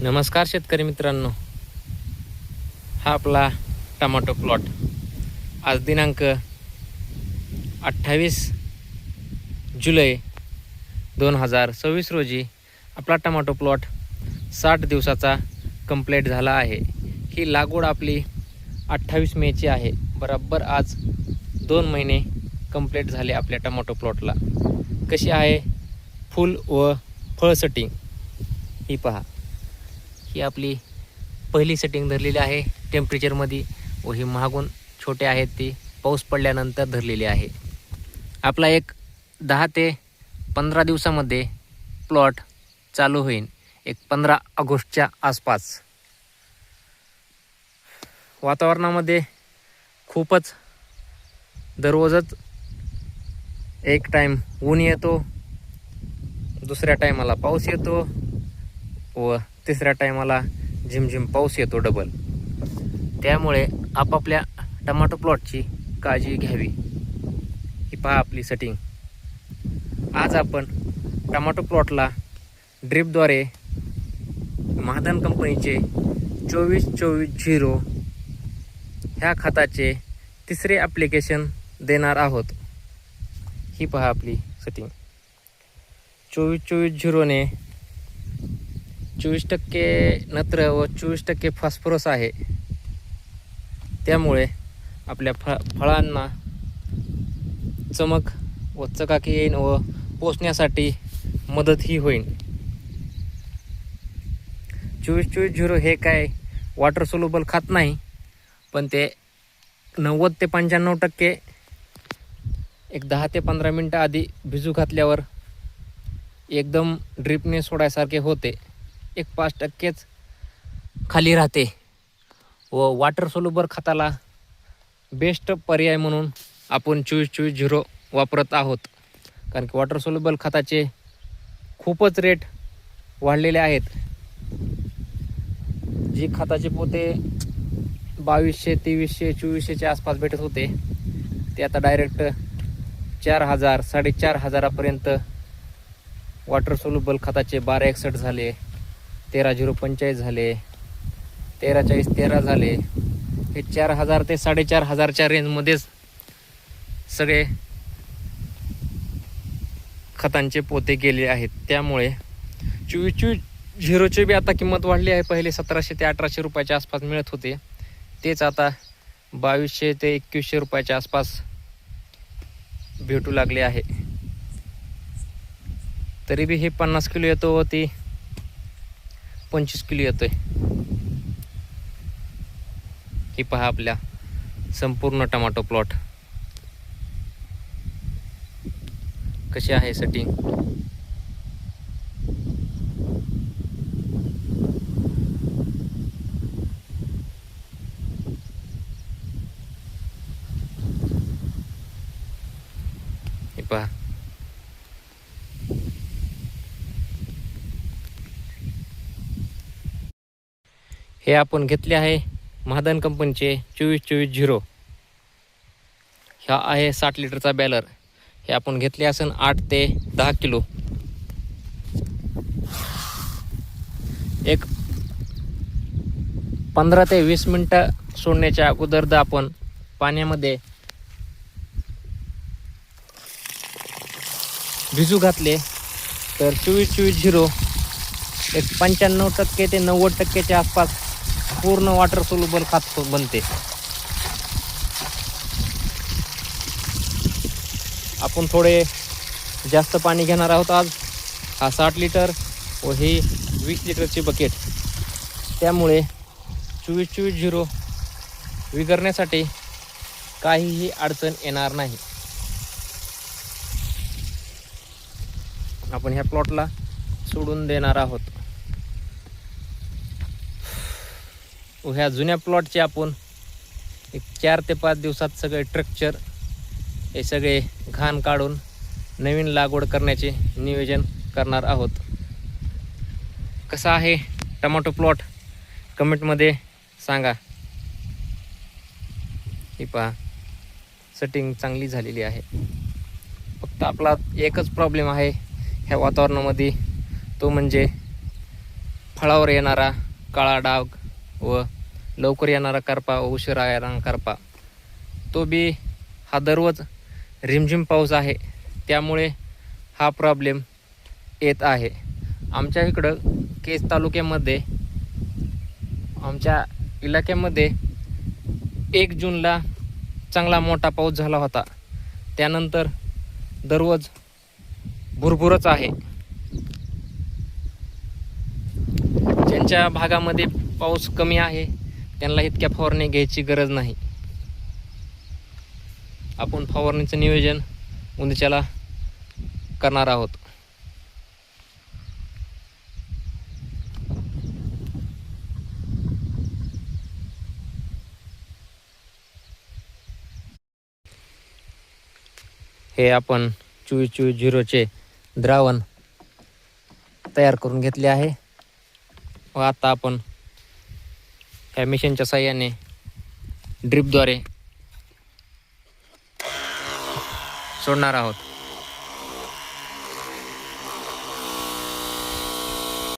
नमस्कार शेतकरी मित्रांनो, हा आपला टमाटो प्लॉट आज दिनांक 28 जुलै 2026 रोजी आपला टमाटो प्लॉट 60 दिवसाचा कंप्लीट झाला आहे। ही लागवड आपली 28 मेची आहे। बरोबर आज 2 महिने कंप्लीट झाले आपल्या टमाटो प्लॉटला। कशी आहे फुल व फळ सेटिंग ही पहा। ही आपली पहिली सेटिंग धरलेली आहे टेम्परेचरमध्ये, व ही मागून छोटे आहेत ती पाऊस पडल्यानंतर धरलेली आहे। आपला एक 10 ते 15 दिवसामध्ये प्लॉट चालू होईल, एक 15 ऑगस्टच्या आसपास। वातावरणामध्ये खूपच दररोजच एक टाइम ऊन येतो, दुसऱ्या टायमाला पाऊस येतो व तिसऱ्या टायमाला झिमझिम पाऊस येतो डबल। त्यामुळे आपापल्या टमाटो प्लॉटची काळजी घ्यावी। ही पहा आपली सेटिंग। आज आपण टमाटो प्लॉटला ड्रिपद्वारे महाधन कंपनीचे 24-24-0 ह्या खताचे तिसरे ॲप्लिकेशन देणार आहोत। ही पहा आपली सेटिंग। 24-24-0 ने 24% नत्र व 24% फॉस्फरस आहे। त्यामुळे आपल्या फळांना चमक व चकाकी येईल व पोसण्यासाठी मदतही होईल। 24-24-0 हे काय वॉटर सोल्युबल खात नाही, पण ते 90 ते 95% एक 10 ते 15 मिनटं आधी भिजू घातल्यावर एकदम ड्रिपने सोडायसारखे होते। एक 5%च खाली राहते व वॉटर सोल्युबल खताला बेस्ट पर्याय म्हणून आपण 24-24-0 वापरत आहोत। कारण की वॉटर सोल्युबल खताचे खूपच रेट वाढलेले आहेत। जी खताचे पोते 2200, 2300, 2400च्या आसपास भेटत होते, ते आता डायरेक्ट 4000, 4500पर्यंत वॉटर सोल्युबल खताचे 1261 झाले, 13-0-45 झाले, 13-40-13 झाले। हे 4000 ते 4500च्या रेंजमध्येच सगळे खतांचे पोते गेले आहेत। त्यामुळे 24-24-0ची बी आता किंमत वाढली आहे। पहिले 1700 ते 1800 रुपयाच्या आसपास मिळत होते, तेच आता 2200 ते 2100 रुपयाच्या आसपास भेटू लागले आहे। तरी बी हे 50 किलो येतो व ती 25 किलो येतोय। ही पहा आपल्या संपूर्ण टमाटो प्लॉट कशी आहे सेटिंग। ही पहा। हे आपण घेतले आहे महाधन कंपनीचे 24-24-0। ह्या आहे 60 लिटरचा बॅलर। हे आपण घेतले असेल 8 ते 10 किलो। एक 15 ते 20 मिनटं सोडण्याच्या अगोदर आपण पाण्यामध्ये भिजू घातले तर 24-24-0 एक 95% ते 90%च्या आसपास पूर्ण वॉटर सोल्युबल खत बनते। आपण थोडे जास्त पाणी घेणार आहोत आज। हा 60 लिटर व ही 20 लिटरची बकेट। त्यामुळे 24-24-0 विगरण्यासाठी काहीही अडचण येणार नाही। आपण ह्या प्लॉटला सोडून देणार आहोत। ह्या जुन्या प्लॉटचे आपण एक 4 ते 5 दिवसात सगळे स्ट्रक्चर हे सगळे घाण काढून नवीन लागवड करण्याचे नियोजन करणार आहोत। कसा आहे टमाटो प्लॉट कमेंटमध्ये सांगा। ही पहा सेटिंग चांगली झालेली आहे। फक्त आपला एकच प्रॉब्लेम आहे ह्या वातावरणामध्ये, तो म्हणजे फळावर येणारा काळा डाग व लवकर येणारा करपा, उशिरा येणारा करपा, तो बी हा दररोज रिमझिम पाऊस आहे त्यामुळे हा प्रॉब्लेम येत आहे. आमच्या इकडं केज तालुक्यामध्ये, आमच्या इलाक्यामध्ये 1 जूनला चांगला मोठा पाऊस झाला होता. त्यानंतर दररोज भुरभुरच आहे. ज्यांच्या भागामध्ये पाऊस कमी आहे त्यांना इतक्या फवारणी घ्यायची गरज नाही. आपण फवारणीचं नियोजन उद्याच्याला करणार आहोत. हे आपण 24-24-0चे द्रावण तयार करून घेतले आहे व आता आपण ह्या मिशनच्या साहाय्याने ड्रिपद्वारे सोडणार आहोत.